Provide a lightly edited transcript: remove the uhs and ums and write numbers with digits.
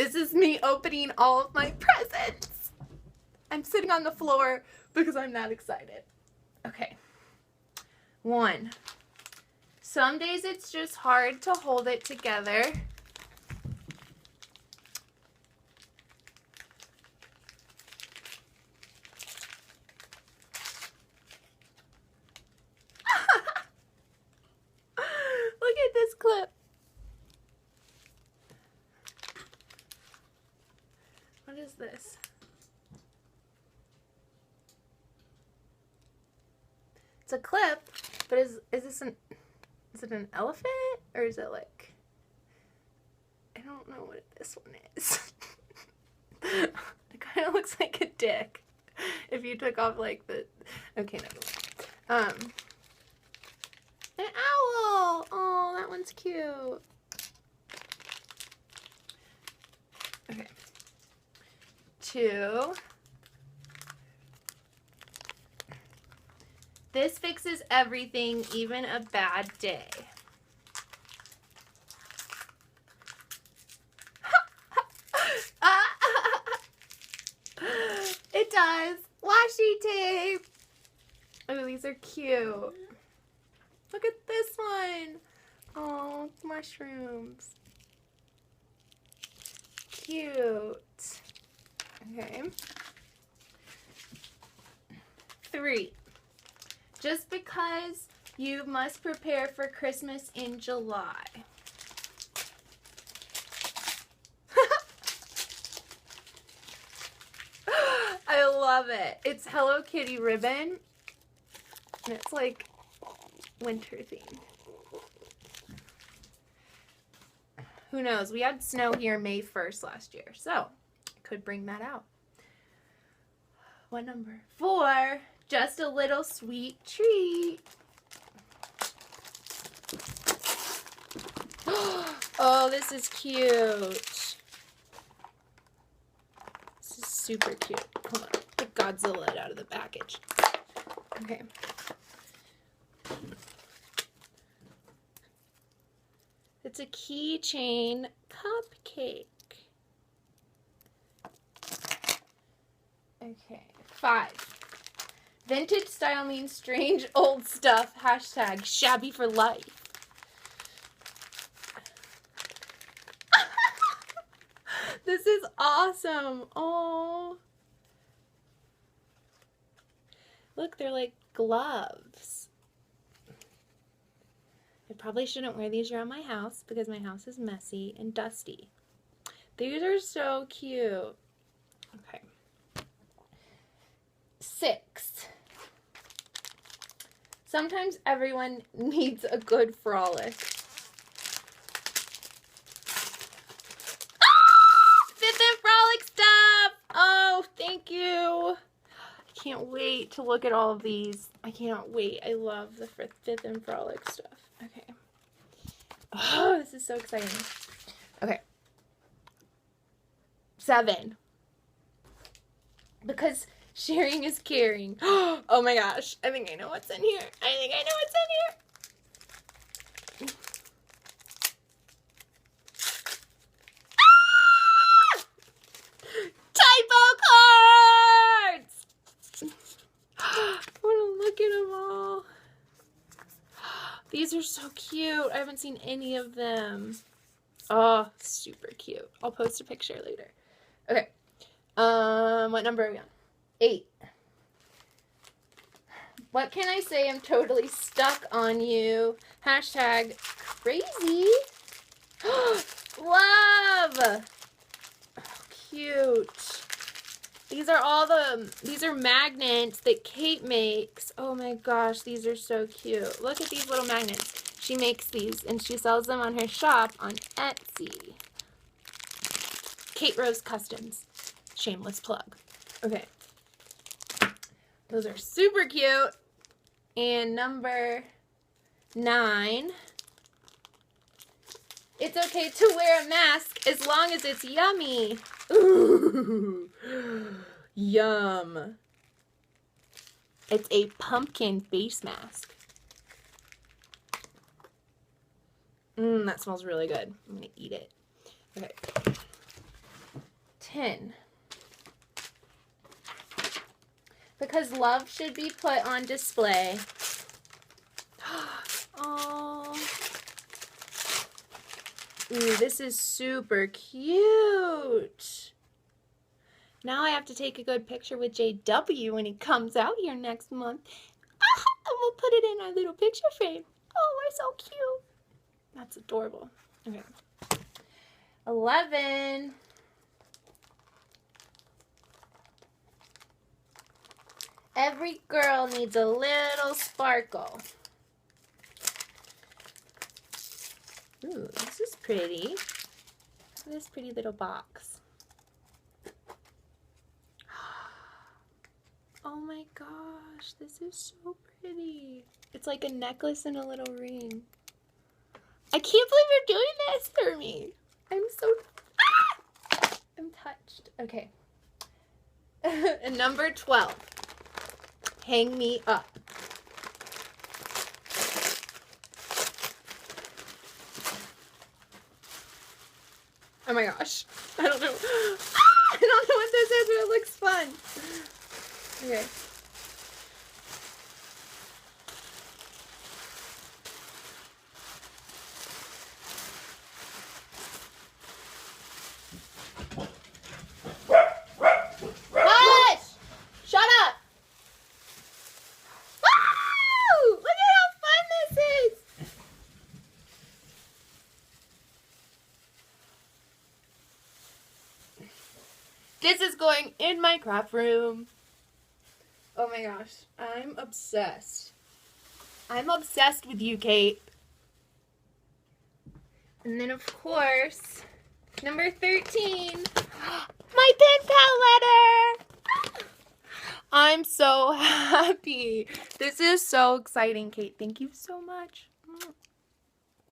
This is me opening all of my presents. I'm sitting on the floor because I'm not excited. Okay. 1. Some days it's just hard to hold it together. Look at this clip. What is this? It's a clip, but is it an elephant or is it like, I don't know what this one is. It kind of looks like a dick if you took off like the, okay, never mind. An owl. Oh, that one's cute. Okay. 2. This fixes everything, even a bad day. It does. Washi tape. Oh, these are cute. Look at this one. Oh, mushrooms. Cute. Okay. 3. Just because you must prepare for Christmas in July. I love it. It's Hello Kitty ribbon. And it's like winter themed. Who knows? We had snow here May 1st last year, so I could bring that out. What number? 4. Just a little sweet treat. Oh, this is cute. This is super cute. Hold on. Get Godzilla out of the package. Okay. It's a keychain cupcake. Okay. 5. Vintage style means strange old stuff. Hashtag shabby for life. This is awesome. Oh. Look, they're like gloves. I probably shouldn't wear these around my house because my house is messy and dusty. These are so cute. Okay. 6. Sometimes everyone needs a good frolic. Fifth and Frolic stuff! Oh, thank you. I can't wait to look at all of these. I can't wait. I love the Fifth and Frolic stuff. Okay. Oh, this is so exciting. Okay. 7. Because sharing is caring. Oh my gosh. I think I know what's in here. Ah! Typo cards! I want to look at them all. These are so cute. I haven't seen any of them. Oh, super cute. I'll post a picture later. Okay. What number are we on? 8. What can I say? I'm totally stuck on you. Hashtag crazy. Love. Oh, cute. These are magnets that Kate makes. Oh my gosh, these are so cute. Look at these little magnets. She makes these and she sells them on her shop on Etsy. Kate Rose Customs. Shameless plug. Okay. Those are super cute. And number 9. It's okay to wear a mask as long as it's yummy. Ooh. Yum. It's a pumpkin face mask. That smells really good. I'm gonna eat it. Okay. tin. Because love should be put on display. Oh. Ooh, this is super cute. Now I have to take a good picture with JW when he comes out here next month. And we'll put it in our little picture frame. Oh, we're so cute. That's adorable. Okay. 11. Every girl needs a little sparkle. Ooh, this is pretty. Look at this pretty little box. Oh my gosh, this is so pretty. It's like a necklace and a little ring. I can't believe you're doing this for me. I'm so... Ah! I'm touched. Okay. And number 12. Hang me up. Oh my gosh. I don't know. I don't know what this is, but it looks fun. Okay. Hush! Shut up! Woo! Look at how fun this is! This is going in my craft room. Oh my gosh, I'm obsessed. I'm obsessed with you, Kate. And then, of course, number 13, my pen pal letter. I'm so happy. This is so exciting, Kate. Thank you so much.